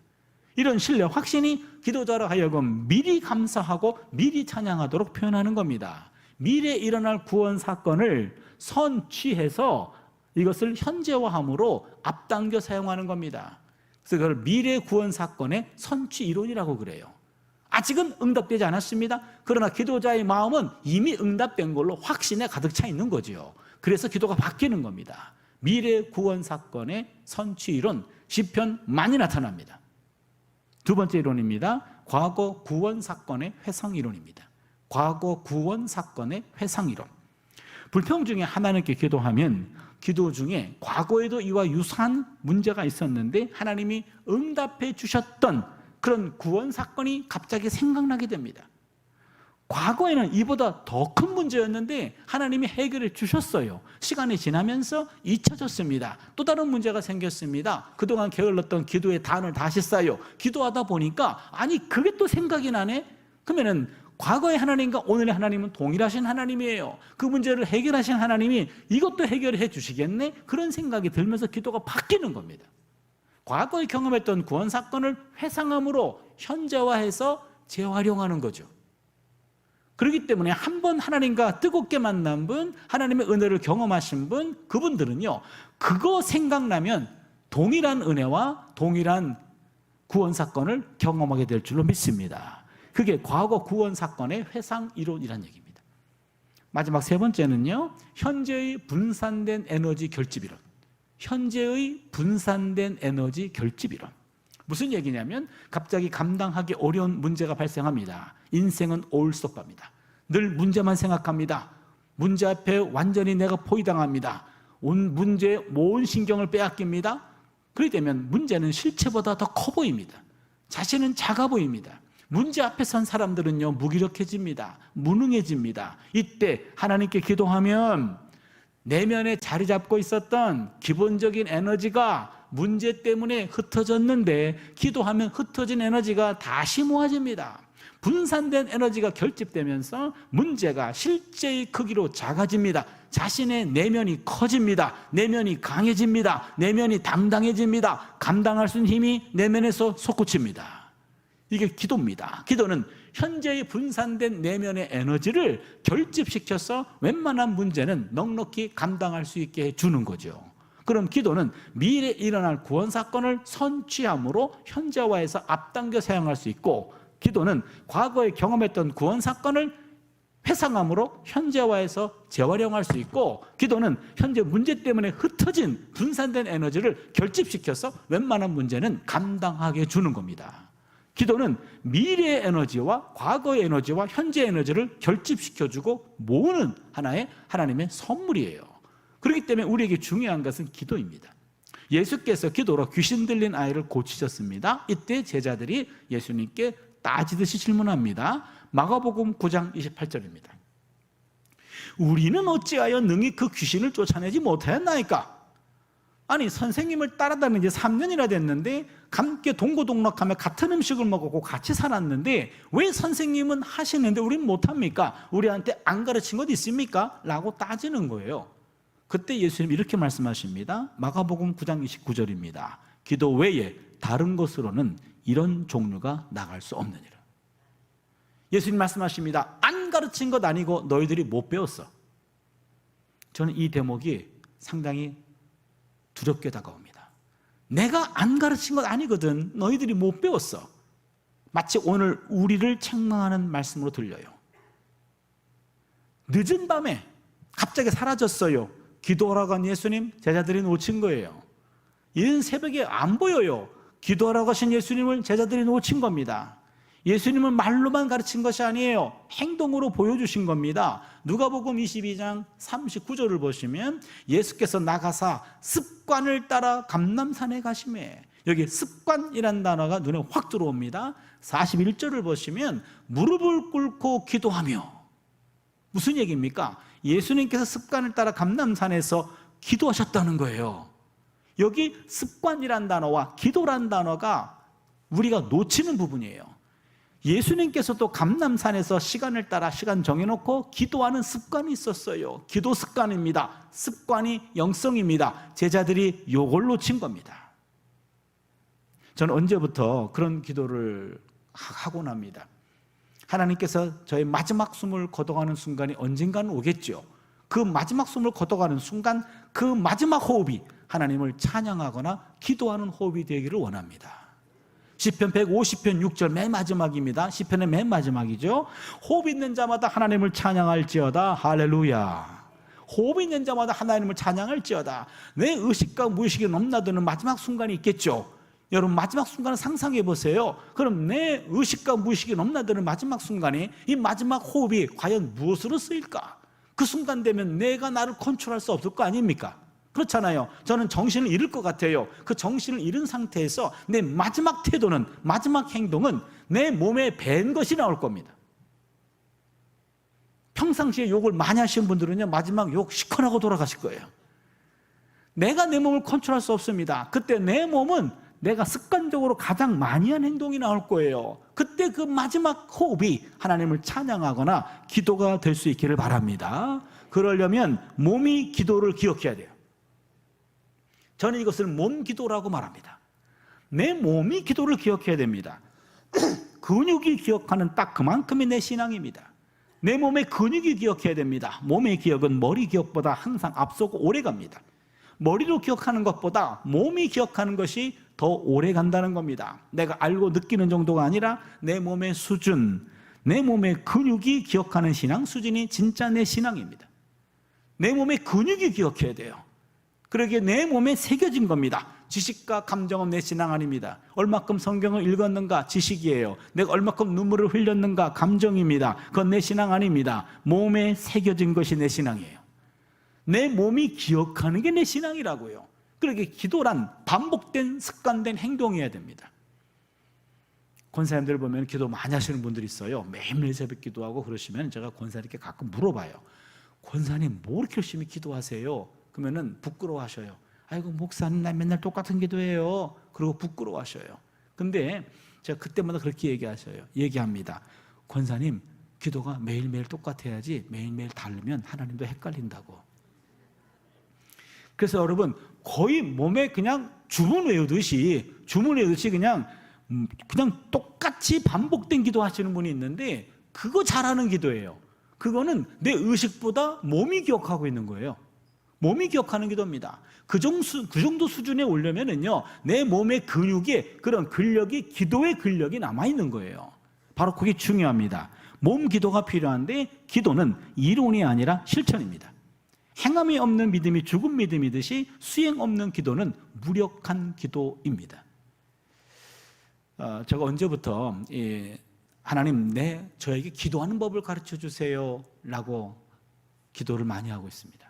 A: 이런 신뢰, 확신이 기도자로 하여금 미리 감사하고 미리 찬양하도록 표현하는 겁니다. 미래에 일어날 구원 사건을 선취해서 이것을 현재화함으로 앞당겨 사용하는 겁니다. 그래서 그걸 미래 구원 사건의 선취 이론이라고 그래요. 아직은 응답되지 않았습니다. 그러나 기도자의 마음은 이미 응답된 걸로 확신에 가득 차 있는 거죠. 그래서 기도가 바뀌는 겁니다. 미래 구원 사건의 선취 이론, 시편 많이 나타납니다. 두 번째 이론입니다. 과거 구원 사건의 회상 이론입니다. 과거 구원 사건의 회상 이론. 불평 중에 하나님께 기도하면 기도 중에 과거에도 이와 유사한 문제가 있었는데 하나님이 응답해 주셨던 그런 구원 사건이 갑자기 생각나게 됩니다. 과거에는 이보다 더 큰 문제였는데 하나님이 해결해 주셨어요. 시간이 지나면서 잊혀졌습니다. 또 다른 문제가 생겼습니다. 그동안 게을렀던 기도의 단을 다시 쌓여 기도하다 보니까 아니 그게 또 생각이 나네? 그러면은 과거의 하나님과 오늘의 하나님은 동일하신 하나님이에요. 그 문제를 해결하신 하나님이 이것도 해결해 주시겠네? 그런 생각이 들면서 기도가 바뀌는 겁니다. 과거에 경험했던 구원 사건을 회상함으로 현재화해서 재활용하는 거죠. 그렇기 때문에 한 번 하나님과 뜨겁게 만난 분, 하나님의 은혜를 경험하신 분, 그분들은요, 그거 생각나면 동일한 은혜와 동일한 구원 사건을 경험하게 될 줄로 믿습니다. 그게 과거 구원 사건의 회상 이론이라는 얘기입니다. 마지막 세 번째는요, 현재의 분산된 에너지 결집 이론. 현재의 분산된 에너지 결집 이론. 무슨 얘기냐면 갑자기 감당하기 어려운 문제가 발생합니다. 인생은 올ստop합니다. 늘 문제만 생각합니다. 문제 앞에 완전히 내가 포위당합니다. 온 문제에 모든 신경을 빼앗깁니다. 그렇게 되면 문제는 실체보다 더 커 보입니다. 자신은 작아 보입니다. 문제 앞에 선 사람들은요, 무기력해집니다. 무능해집니다. 이때 하나님께 기도하면 내면에 자리 잡고 있었던 기본적인 에너지가 문제 때문에 흩어졌는데 기도하면 흩어진 에너지가 다시 모아집니다. 분산된 에너지가 결집되면서 문제가 실제의 크기로 작아집니다. 자신의 내면이 커집니다. 내면이 강해집니다. 내면이 당당해집니다. 감당할 수 있는 힘이 내면에서 솟구칩니다. 이게 기도입니다. 기도는 현재의 분산된 내면의 에너지를 결집시켜서 웬만한 문제는 넉넉히 감당할 수 있게 해주는 거죠. 그럼 기도는 미래에 일어날 구원 사건을 선취함으로 현재화해서 앞당겨 사용할 수 있고, 기도는 과거에 경험했던 구원 사건을 회상함으로 현재화해서 재활용할 수 있고, 기도는 현재 문제 때문에 흩어진 분산된 에너지를 결집시켜서 웬만한 문제는 감당하게 해주는 겁니다. 기도는 미래의 에너지와 과거의 에너지와 현재의 에너지를 결집시켜주고 모으는 하나의 하나님의 선물이에요. 그렇기 때문에 우리에게 중요한 것은 기도입니다. 예수께서 기도로 귀신 들린 아이를 고치셨습니다. 이때 제자들이 예수님께 따지듯이 질문합니다. 마가복음 9장 28절입니다. 우리는 어찌하여 능히 그 귀신을 쫓아내지 못하였나이까? 아니, 선생님을 따라다니는 지 3년이나 됐는데 함께 동고동락하며 같은 음식을 먹고 같이 살았는데 왜 선생님은 하시는데 우리는 못합니까? 우리한테 안 가르친 것 있습니까? 라고 따지는 거예요. 그때 예수님 이렇게 말씀하십니다. 마가복음 9장 29절입니다. 기도 외에 다른 것으로는 이런 종류가 나갈 수 없느니라. 예수님 말씀하십니다. 안 가르친 것 아니고 너희들이 못 배웠어. 저는 이 대목이 상당히 두렵게 다가옵니다. 내가 안 가르친 것 아니거든. 너희들이 못 배웠어. 마치 오늘 우리를 책망하는 말씀으로 들려요. 늦은 밤에 갑자기 사라졌어요. 기도하라고 한 예수님, 제자들이 놓친 거예요. 이른 새벽에 안 보여요. 기도하라고 하신 예수님을 제자들이 놓친 겁니다. 예수님은 말로만 가르친 것이 아니에요. 행동으로 보여주신 겁니다. 누가복음 22장 39절을 보시면 예수께서 나가사 습관을 따라 감람산에 가시매. 여기 습관이라는 단어가 눈에 확 들어옵니다. 41절을 보시면 무릎을 꿇고 기도하며. 무슨 얘기입니까? 예수님께서 습관을 따라 감람산에서 기도하셨다는 거예요. 여기 습관이란 단어와 기도란 단어가 우리가 놓치는 부분이에요. 예수님께서도 감람산에서 시간을 따라 시간 정해놓고 기도하는 습관이 있었어요. 기도 습관입니다. 습관이 영성입니다. 제자들이 요걸 놓친 겁니다. 저는 언제부터 그런 기도를 하곤 합니다. 하나님께서 저의 마지막 숨을 거둬가는 순간이 언젠가는 오겠죠. 그 마지막 숨을 거둬가는 순간 그 마지막 호흡이 하나님을 찬양하거나 기도하는 호흡이 되기를 원합니다. 시편 150편 6절 맨 마지막입니다. 시편의 맨 마지막이죠. 호흡 있는 자마다 하나님을 찬양할지어다. 할렐루야. 호흡 있는 자마다 하나님을 찬양할지어다. 내 의식과 무의식이 넘나드는 마지막 순간이 있겠죠. 여러분 마지막 순간을 상상해 보세요. 그럼 내 의식과 무의식이 넘나드는 마지막 순간에 이 마지막 호흡이 과연 무엇으로 쓰일까? 그 순간 되면 내가 나를 컨트롤할 수 없을 거 아닙니까? 그렇잖아요. 저는 정신을 잃을 것 같아요. 그 정신을 잃은 상태에서 내 마지막 태도는, 마지막 행동은 내 몸에 밴 것이 나올 겁니다. 평상시에 욕을 많이 하시는 분들은요, 마지막 욕 시큰하고 돌아가실 거예요. 내가 내 몸을 컨트롤할 수 없습니다. 그때 내 몸은 내가 습관적으로 가장 많이 한 행동이 나올 거예요. 그때 그 마지막 호흡이 하나님을 찬양하거나 기도가 될 수 있기를 바랍니다. 그러려면 몸이 기도를 기억해야 돼요. 저는 이것을 몸 기도라고 말합니다. 내 몸이 기도를 기억해야 됩니다. 근육이 기억하는 딱 그만큼이 내 신앙입니다. 내 몸의 근육이 기억해야 됩니다. 몸의 기억은 머리 기억보다 항상 앞서고 오래 갑니다. 머리로 기억하는 것보다 몸이 기억하는 것이 더 오래 간다는 겁니다. 내가 알고 느끼는 정도가 아니라 내 몸의 수준, 내 몸의 근육이 기억하는 신앙 수준이 진짜 내 신앙입니다. 내 몸의 근육이 기억해야 돼요. 그러기에 내 몸에 새겨진 겁니다. 지식과 감정은 내 신앙 아닙니다. 얼마큼 성경을 읽었는가 지식이에요. 내가 얼마큼 눈물을 흘렸는가 감정입니다. 그건 내 신앙 아닙니다. 몸에 새겨진 것이 내 신앙이에요. 내 몸이 기억하는 게 내 신앙이라고요. 그러기에 기도란 반복된 습관된 행동이어야 됩니다. 권사님들 보면 기도 많이 하시는 분들이 있어요. 매일매일 새벽 기도하고 그러시면 제가 권사님께 가끔 물어봐요. 권사님 뭐 이렇게 열심히 기도하세요? 그러면은 부끄러워하셔요. 아이고 목사님 나 맨날 똑같은 기도해요. 그리고 부끄러워하셔요. 근데 제가 그때마다 그렇게 얘기합니다. 권사님 기도가 매일매일 똑같아야지 매일매일 다르면 하나님도 헷갈린다고. 그래서 여러분 거의 몸에 그냥 주문 외우듯이 그냥 똑같이 반복된 기도 하시는 분이 있는데 그거 잘하는 기도예요. 그거는 내 의식보다 몸이 기억하고 있는 거예요. 몸이 기억하는 기도입니다. 그 정도 수준에 오려면은요, 내 몸의 근육에 그런 근력이, 기도의 근력이 남아있는 거예요. 바로 그게 중요합니다. 몸 기도가 필요한데, 기도는 이론이 아니라 실천입니다. 행함이 없는 믿음이 죽은 믿음이듯이 수행 없는 기도는 무력한 기도입니다. 제가 언제부터 하나님 저에게 기도하는 법을 가르쳐 주세요 라고 기도를 많이 하고 있습니다.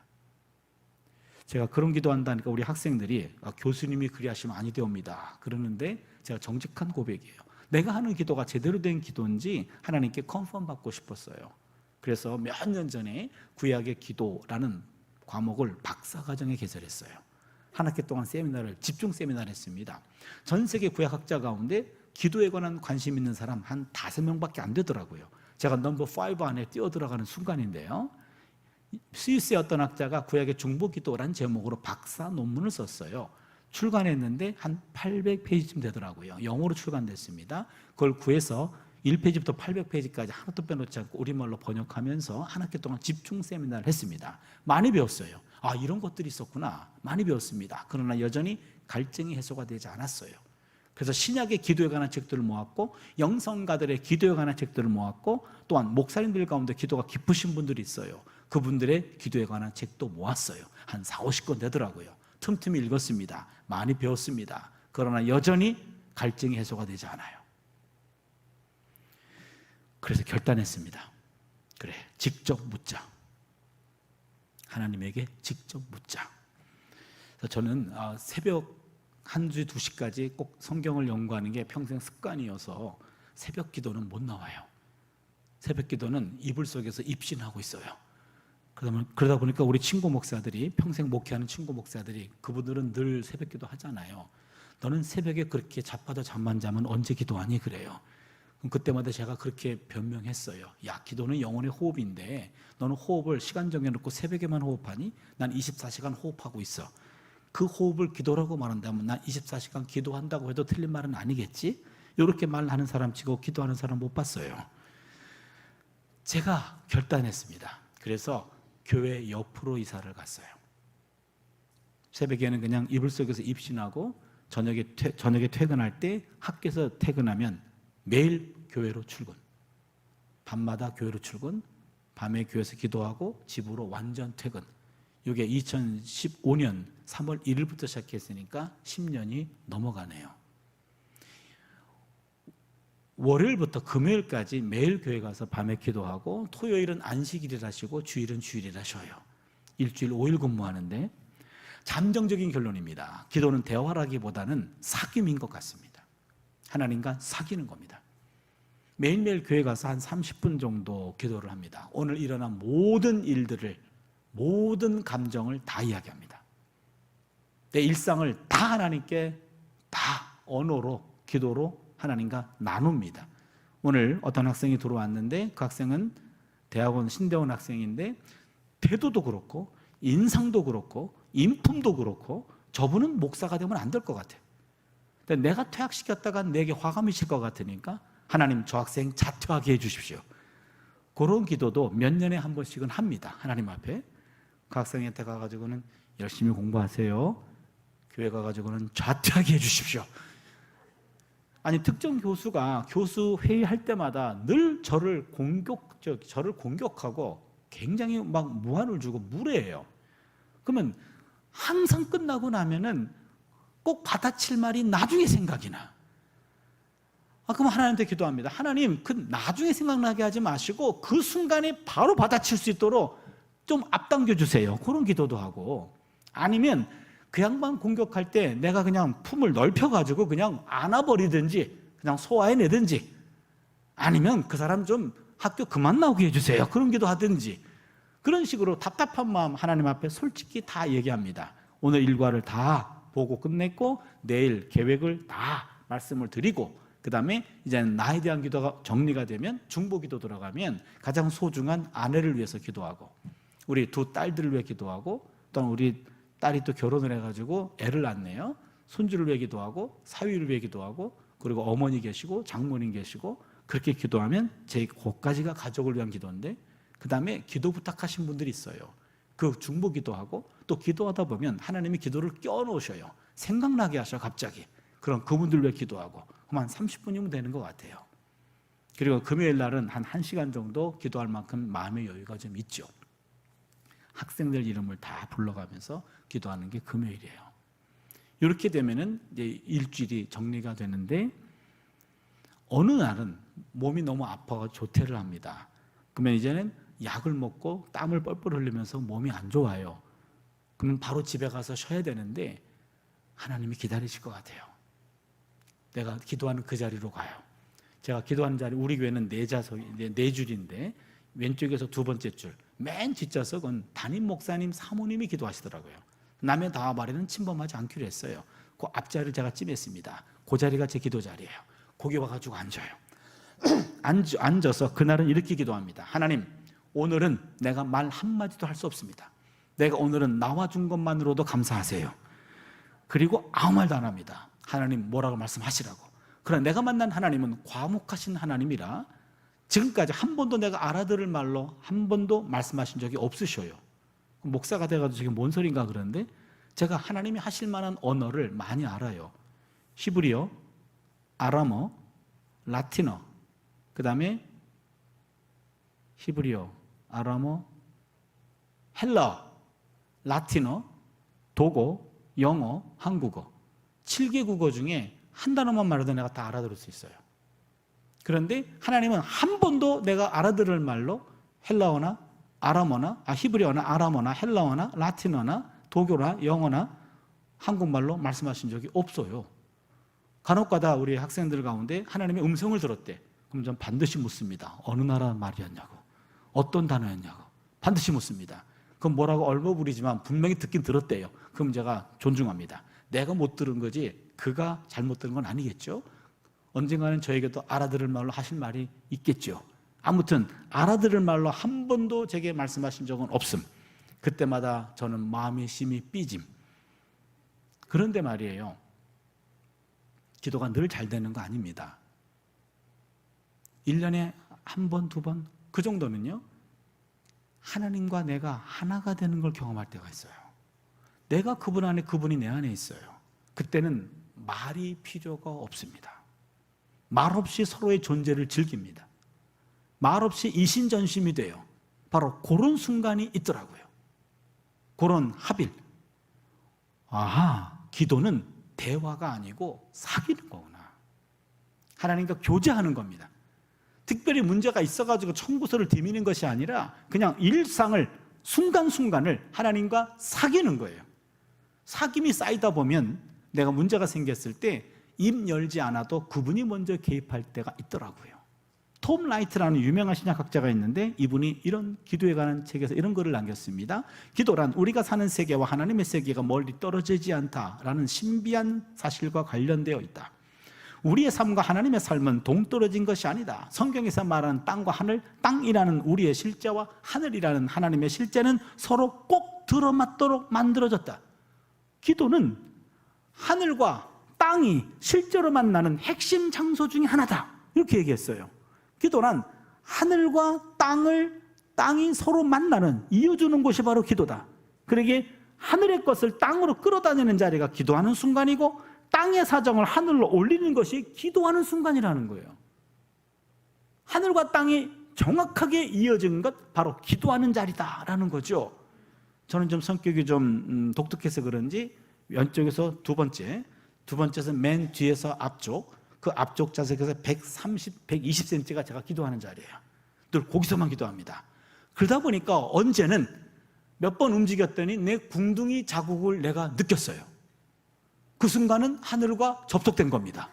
A: 제가 그런 기도한다니까 우리 학생들이 교수님이 그리 하시면 아니 되옵니다 그러는데 제가 정직한 고백이에요. 내가 하는 기도가 제대로 된 기도인지 하나님께 컨펌 받고 싶었어요. 그래서 몇 년 전에 구약의 기도라는 과목을 박사과정에 개설했어요. 한 학기 동안 집중 세미나를 했습니다. 전 세계 구약학자 가운데 기도에 관한 관심 있는 사람 한 5명밖에 안 되더라고요. 제가 넘버 5 안에 뛰어들어가는 순간인데요, 스위스의 어떤 학자가 구약의 중보기도라는 제목으로 박사 논문을 썼어요. 출간했는데 한 800페이지쯤 되더라고요. 영어로 출간됐습니다. 그걸 구해서 1페이지부터 800페이지까지 하나도 빼놓지 않고 우리말로 번역하면서 한 학기 동안 집중 세미나를 했습니다. 많이 배웠어요. 이런 것들이 있었구나. 많이 배웠습니다. 그러나 여전히 갈증이 해소가 되지 않았어요. 그래서 신약의 기도에 관한 책들을 모았고, 영성가들의 기도에 관한 책들을 모았고, 또한 목사님들 가운데 기도가 깊으신 분들이 있어요. 그분들의 기도에 관한 책도 모았어요. 한 40-50권 되더라고요. 틈틈이 읽었습니다. 많이 배웠습니다. 그러나 여전히 갈증이 해소가 되지 않아요. 그래서 결단했습니다. 그래, 직접 묻자. 하나님에게 직접 묻자. 그래서 저는 새벽 1시, 2시까지 꼭 성경을 연구하는 게 평생 습관이어서 새벽 기도는 못 나와요. 새벽 기도는 이불 속에서 입신하고 있어요. 그러다 보니까 우리 친구 목사들이, 평생 목회하는 친구 목사들이, 그분들은 늘 새벽 기도 하잖아요. 너는 새벽에 그렇게 자빠져 잠만 자면 언제 기도하니? 그래요. 그럼 그때마다 제가 그렇게 변명했어요. 야, 기도는 영혼의 호흡인데 너는 호흡을 시간 정해놓고 새벽에만 호흡하니? 난 24시간 호흡하고 있어. 그 호흡을 기도라고 말한다면 난 24시간 기도한다고 해도 틀린 말은 아니겠지? 이렇게 말하는 사람 치고 기도하는 사람 못 봤어요. 제가 결단했습니다. 그래서 교회 옆으로 이사를 갔어요. 새벽에는 그냥 이불 속에서 입신하고 저녁에 퇴근할 때 학교에서 퇴근하면 매일 교회로 출근, 밤마다 교회로 출근, 밤에 교회에서 기도하고 집으로 완전 퇴근. 이게 2015년 3월 1일부터 시작했으니까 10년이 넘어가네요. 월요일부터 금요일까지 매일 교회 가서 밤에 기도하고, 토요일은 안식일이라 쉬고 주일은 주일이라 쉬어요. 일주일 5일 근무하는데, 잠정적인 결론입니다. 기도는 대화라기보다는 사귐인 것 같습니다. 하나님과 사귀는 겁니다. 매일매일 교회 가서 한 30분 정도 기도를 합니다. 오늘 일어난 모든 일들을, 모든 감정을 다 이야기합니다. 내 일상을 다 하나님께 다 언어로, 기도로 하나님과 나눕니다. 오늘 어떤 학생이 들어왔는데, 그 학생은 대학원 신대원 학생인데 태도도 그렇고 인상도 그렇고 인품도 그렇고 저분은 목사가 되면 안 될 것 같아요. 근데 내가 퇴학시켰다가 내게 화가 미칠 것 같으니까 하나님, 저 학생 자퇴하게 해주십시오. 그런 기도도 몇 년에 한 번씩은 합니다. 하나님 앞에. 그 학생한테 가가지고는 열심히 공부하세요. 교회 가가지고는 자퇴하게 해주십시오. 아니, 특정 교수가 교수 회의할 때마다 늘 저를 공격하고 굉장히 막 무한을 주고 무례해요. 그러면 항상 끝나고 나면은 꼭 받아칠 말이 나중에 생각이 나. 그럼 하나님한테 기도합니다. 하나님, 그 나중에 생각나게 하지 마시고 그 순간에 바로 받아칠 수 있도록 좀 앞당겨 주세요. 그런 기도도 하고, 아니면 그 양반 공격할 때 내가 그냥 품을 넓혀가지고 그냥 안아버리든지 그냥 소화해내든지, 아니면 그 사람 좀 학교 그만 나오게 해주세요. 그런 기도 하든지, 그런 식으로 답답한 마음 하나님 앞에 솔직히 다 얘기합니다. 오늘 일과를 다 보고 끝냈고 내일 계획을 다 말씀을 드리고, 그 다음에 이제는 나에 대한 기도가 정리가 되면 중보기도 들어가면 가장 소중한 아내를 위해서 기도하고, 우리 두 딸들을 위해 기도하고, 또 우리 딸이 또 결혼을 해가지고 애를 낳네요. 손주를 위해 기도하고, 사위를 위해 기도하고, 그리고 어머니 계시고 장모님 계시고, 그렇게 기도하면 제 그까지가 가족을 위한 기도인데, 그 다음에 기도 부탁하신 분들이 있어요. 그 중보 기도하고, 또 기도하다 보면 하나님이 기도를 껴놓으셔요. 생각나게 하셔 갑자기. 그럼 그분들 위해 기도하고, 그럼 한 30분이면 되는 것 같아요. 그리고 금요일 날은 한 1시간 정도 기도할 만큼 마음의 여유가 좀 있죠. 학생들 이름을 다 불러가면서 기도하는 게 금요일이에요. 이렇게 되면은 이제 일주일이 정리가 되는데, 어느 날은 몸이 너무 아파서 조퇴를 합니다. 그러면 이제는 약을 먹고 땀을 뻘뻘 흘리면서 몸이 안 좋아요. 그러면 바로 집에 가서 쉬어야 되는데 하나님이 기다리실 것 같아요. 내가 기도하는 그 자리로 가요. 제가 기도하는 자리, 우리 교회는 4줄인데 왼쪽에서 두 번째 줄, 맨 뒷좌석은 담임 목사님, 사모님이 기도하시더라고요. 남의 다와바리는 침범하지 않기로 했어요. 그 앞자리를 제가 찜했습니다. 그 자리가 제 기도 자리예요. 거기 와가지고 앉아요. 앉아서 그날은 이렇게 기도합니다. 하나님, 오늘은 내가 말 한마디도 할 수 없습니다. 내가 오늘은 나와준 것만으로도 감사하세요. 그리고 아무 말도 안 합니다. 하나님 뭐라고 말씀하시라고. 그러나 내가 만난 하나님은 과묵하신 하나님이라 지금까지 한 번도 내가 알아들을 말로 한 번도 말씀하신 적이 없으셔요. 목사가 돼가지고 저게 뭔 소린가 그러는데, 제가 하나님이 하실 만한 언어를 많이 알아요. 히브리어, 아람어, 라틴어, 그 다음에 히브리어, 아람어, 헬라, 라틴어, 도고, 영어, 한국어, 7개 국어 중에 한 단어만 말해도 내가 다 알아들을 수 있어요. 그런데 하나님은 한 번도 내가 알아들을 말로 헬라어나 아람어나 히브리어나 아람어나 헬라어나 라틴어나 도교나 영어나 한국말로 말씀하신 적이 없어요. 간혹가다 우리 학생들 가운데 하나님의 음성을 들었대. 그럼 전 반드시 묻습니다. 어느 나라 말이었냐고, 어떤 단어였냐고 반드시 묻습니다. 그럼 뭐라고 얼버무리지만 분명히 듣긴 들었대요. 그럼 제가 존중합니다. 내가 못 들은 거지 그가 잘못 들은 건 아니겠죠. 언젠가는 저에게도 알아들을 말로 하실 말이 있겠죠. 아무튼 알아들을 말로 한 번도 제게 말씀하신 적은 없음. 그때마다 저는 마음이 심히 삐짐. 그런데 말이에요, 기도가 늘 잘 되는 거 아닙니다. 1년에 한 번, 두 번 그 정도면요 하나님과 내가 하나가 되는 걸 경험할 때가 있어요. 내가 그분 안에, 그분이 내 안에 있어요. 그때는 말이 필요가 없습니다. 말 없이 서로의 존재를 즐깁니다. 말 없이 이신전심이 돼요. 바로 그런 순간이 있더라고요. 그런 합일. 아하, 기도는 대화가 아니고 사귀는 거구나. 하나님과 교제하는 겁니다. 특별히 문제가 있어가지고 청구서를 디미는 것이 아니라 그냥 일상을, 순간순간을 하나님과 사귀는 거예요. 사귐이 쌓이다 보면 내가 문제가 생겼을 때 입 열지 않아도 그분이 먼저 개입할 때가 있더라고요. 톰 라이트라는 유명한 신약학자가 있는데 이분이 이런 기도에 관한 책에서 이런 글을 남겼습니다. 기도란 우리가 사는 세계와 하나님의 세계가 멀리 떨어지지 않다라는 신비한 사실과 관련되어 있다. 우리의 삶과 하나님의 삶은 동떨어진 것이 아니다. 성경에서 말하는 땅과 하늘, 땅이라는 우리의 실제와 하늘이라는 하나님의 실제는 서로 꼭 들어맞도록 만들어졌다. 기도는 하늘과 땅이 실제로 만나는 핵심 장소 중에 하나다. 이렇게 얘기했어요. 기도란 하늘과 땅이 서로 만나는, 이어주는 곳이 바로 기도다. 그러기에 하늘의 것을 땅으로 끌어다니는 자리가 기도하는 순간이고 땅의 사정을 하늘로 올리는 것이 기도하는 순간이라는 거예요. 하늘과 땅이 정확하게 이어진 것, 바로 기도하는 자리다라는 거죠. 저는 좀 성격이 좀 독특해서 그런지 왼쪽에서 두 번째에서 맨 뒤에서 앞쪽, 그 앞쪽 좌석에서 120cm가 제가 기도하는 자리예요. 늘 거기서만 기도합니다. 그러다 보니까 언제는 몇 번 움직였더니 내 궁둥이 자국을 내가 느꼈어요. 그 순간은 하늘과 접속된 겁니다.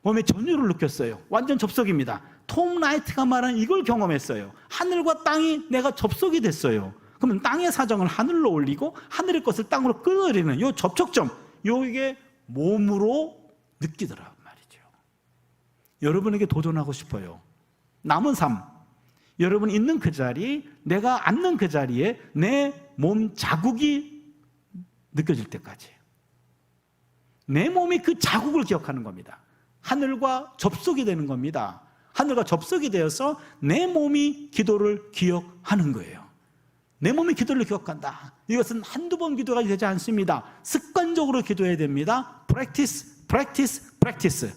A: 몸에 전율을 느꼈어요. 완전 접속입니다. 톰 라이트가 말한 이걸 경험했어요. 하늘과 땅이 내가 접속이 됐어요. 그러면 땅의 사정을 하늘로 올리고 하늘의 것을 땅으로 끌어들이는 이 접촉점, 이게 몸으로 느끼더란 말이죠. 여러분에게 도전하고 싶어요. 남은 삶, 여러분 있는 그 자리, 내가 앉는 그 자리에 내 몸 자국이 느껴질 때까지 내 몸이 그 자국을 기억하는 겁니다. 하늘과 접속이 되는 겁니다. 하늘과 접속이 되어서 내 몸이 기도를 기억하는 거예요. 내 몸이 기도를 기억한다. 이것은 한두 번 기도가 되지 않습니다. 습관적으로 기도해야 됩니다. practice.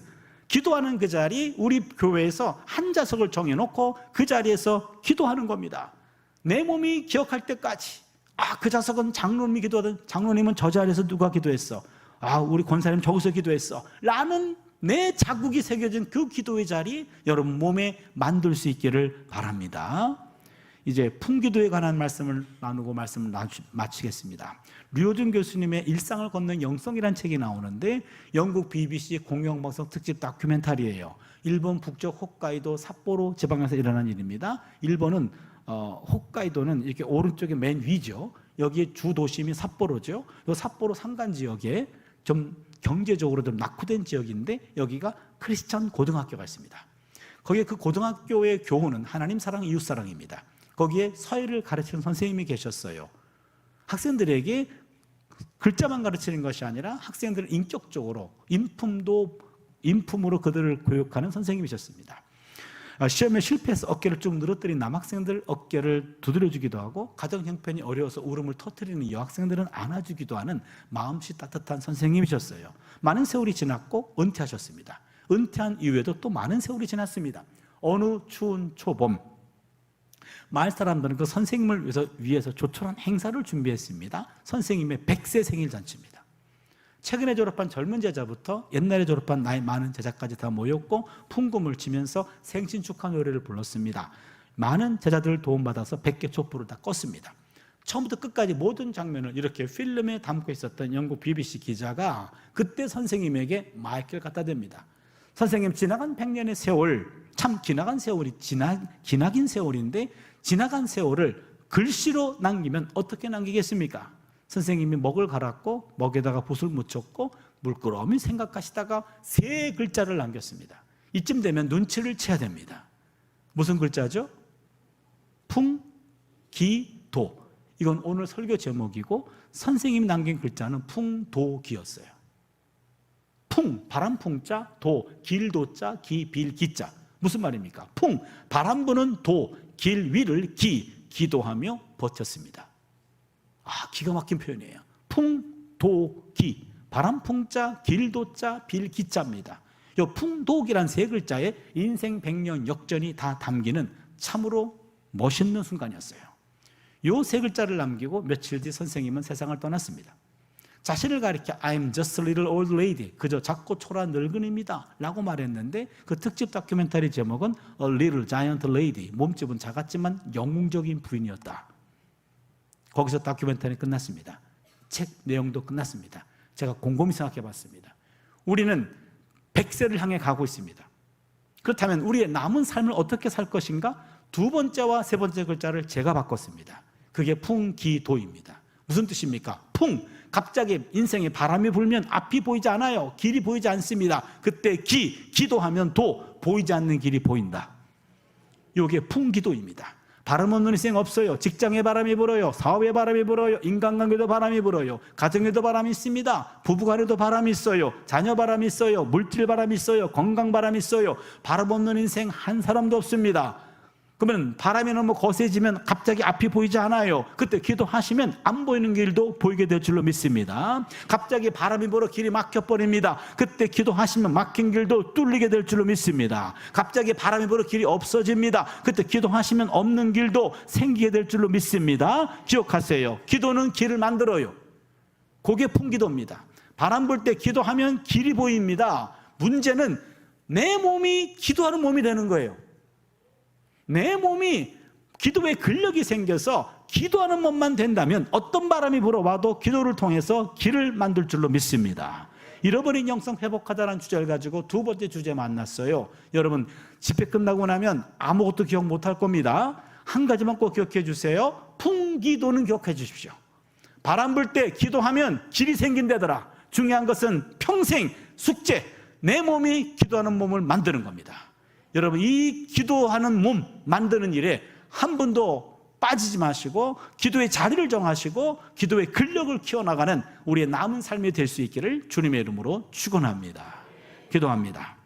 A: 기도하는 그 자리, 우리 교회에서 한 좌석을 정해놓고 그 자리에서 기도하는 겁니다. 내 몸이 기억할 때까지. 그 좌석은 장로님이 기도하던, 장로님은 저 자리에서 누가 기도했어? 우리 권사님 저기서 기도했어. 라는 내 자국이 새겨진 그 기도의 자리, 여러분 몸에 만들 수 있기를 바랍니다. 이제 품기도에 관한 말씀을 나누고 말씀을 마치겠습니다. 류호준 교수님의 일상을 걷는 영성이라는 책이 나오는데 영국 BBC 공영방송 특집 다큐멘터리예요. 일본 북쪽 홋카이도 삿포로 지방에서 일어난 일입니다. 일본은 홋카이도는 이렇게 오른쪽에 맨 위죠. 여기에 주 도심이 삿포로죠. 이 삿포로 산간 지역에 좀 경제적으로 좀 낙후된 지역인데 여기가 크리스천 고등학교가 있습니다. 거기에 그 고등학교의 교훈은 하나님 사랑, 이웃 사랑입니다. 거기에 서예를 가르치는 선생님이 계셨어요. 학생들에게 글자만 가르치는 것이 아니라 학생들을 인격적으로 인품으로 그들을 교육하는 선생님이셨습니다. 시험에 실패해서 어깨를 쭉 늘어뜨린 남학생들 어깨를 두드려주기도 하고 가정 형편이 어려워서 울음을 터뜨리는 여학생들은 안아주기도 하는 마음씨 따뜻한 선생님이셨어요. 많은 세월이 지났고 은퇴하셨습니다. 은퇴한 이후에도 또 많은 세월이 지났습니다. 어느 추운 초봄 마을 사람들은 그 선생님을 위해서 조촐한 행사를 준비했습니다. 선생님의 100세 생일 잔치입니다. 최근에 졸업한 젊은 제자부터 옛날에 졸업한 나이 많은 제자까지 다 모였고 풍금을 치면서 생신 축하 노래를 불렀습니다. 많은 제자들을 도움받아서 100개 촛불을 다 껐습니다. 처음부터 끝까지 모든 장면을 이렇게 필름에 담고 있었던 영국 BBC 기자가 그때 선생님에게 마이크를 갖다 댑니다. 선생님, 지나간 100년의 세월, 참 지나간 세월이 기나긴 세월인데 지나간 세월을 글씨로 남기면 어떻게 남기겠습니까? 선생님이 먹을 갈았고 먹에다가 붓을 묻혔고 물끄러미 생각하시다가 3글자를 남겼습니다. 이쯤 되면 눈치를 채야 됩니다. 무슨 글자죠? 풍기도. 이건 오늘 설교 제목이고 선생님이 남긴 글자는 풍도기였어요. 풍, 바람 풍자, 도, 길도자, 기, 빌기자. 무슨 말입니까? 풍, 바람 부는 도, 길 위를 기도하며 버텼습니다. 기가 막힌 표현이에요. 풍도기, 바람 풍자, 길도자, 빌기자입니다. 이 풍도기란 3글자에 인생 100년 역전이 다 담기는 참으로 멋있는 순간이었어요. 이 3글자를 남기고 며칠 뒤 선생님은 세상을 떠났습니다. 자신을 가리켜 I'm just a little old lady, 그저 작고 초라한 늙은입니다 라고 말했는데 그 특집 다큐멘터리 제목은 A little giant lady, 몸집은 작았지만 영웅적인 부인이었다. 거기서 다큐멘터리 끝났습니다. 책 내용도 끝났습니다. 제가 곰곰이 생각해 봤습니다. 우리는 100세를 향해 가고 있습니다. 그렇다면 우리의 남은 삶을 어떻게 살 것인가? 2번째와 3번째 글자를 제가 바꿨습니다. 그게 풍기도입니다. 무슨 뜻입니까? 풍, 갑자기 인생에 바람이 불면 앞이 보이지 않아요. 길이 보이지 않습니다. 그때 기도하면 도, 보이지 않는 길이 보인다. 이게 풍기도입니다. 바람 없는 인생 없어요. 직장에 바람이 불어요. 사업에 바람이 불어요. 인간관계도 바람이 불어요. 가정에도 바람이 있습니다. 부부간에도 바람이 있어요. 자녀 바람이 있어요. 물질 바람이 있어요. 건강 바람이 있어요. 바람 없는 인생 한 사람도 없습니다. 그러면 바람이 너무 거세지면 갑자기 앞이 보이지 않아요. 그때 기도하시면 안 보이는 길도 보이게 될 줄로 믿습니다. 갑자기 바람이 불어 길이 막혀버립니다. 그때 기도하시면 막힌 길도 뚫리게 될 줄로 믿습니다. 갑자기 바람이 불어 길이 없어집니다. 그때 기도하시면 없는 길도 생기게 될 줄로 믿습니다. 기억하세요. 기도는 길을 만들어요. 그게 풍기도입니다. 바람 불 때 기도하면 길이 보입니다. 문제는 내 몸이 기도하는 몸이 되는 거예요. 내 몸이 기도에 근력이 생겨서 기도하는 몸만 된다면 어떤 바람이 불어와도 기도를 통해서 길을 만들 줄로 믿습니다. 잃어버린 영성 회복하자라는 주제를 가지고 2번째 주제 만났어요. 여러분, 집회 끝나고 나면 아무것도 기억 못할 겁니다. 한 가지만 꼭 기억해 주세요. 풍기도는 기억해 주십시오. 바람 불 때 기도하면 길이 생긴다더라. 중요한 것은 평생 숙제, 내 몸이 기도하는 몸을 만드는 겁니다. 여러분, 이 기도하는 몸 만드는 일에 한 분도 빠지지 마시고 기도의 자리를 정하시고 기도의 근력을 키워나가는 우리의 남은 삶이 될 수 있기를 주님의 이름으로 축원합니다. 기도합니다.